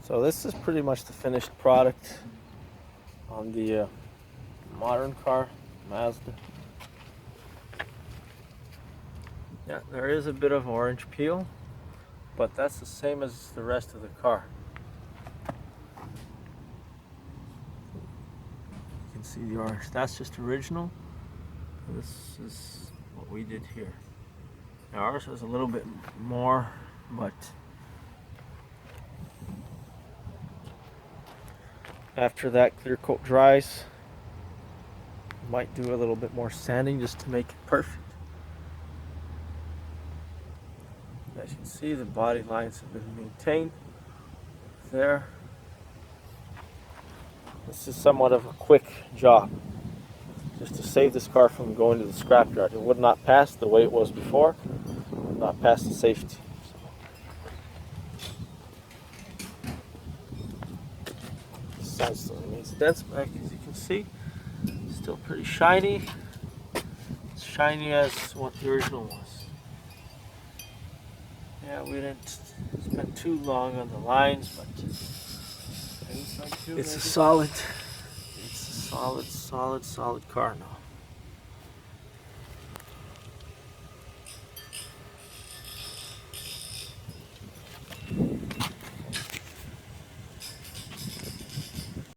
So this is pretty much the finished product on the modern car, Mazda. Yeah, there is a bit of orange peel, but that's the same as the rest of the car. You can see the orange. That's just original. This is what we did here. Now ours was a little bit more, but after that clear coat dries, might do a little bit more sanding just to make it perfect. As you can see, the body lines have been maintained there. This is somewhat of a quick job, just to save this car from going to the scrapyard. It would not pass the way it was before, it would not pass the safety. This side still remains dents back, as you can see. Still pretty shiny. As shiny as what the original was. Yeah, we didn't spend too long on the lines, but it's a solid car now.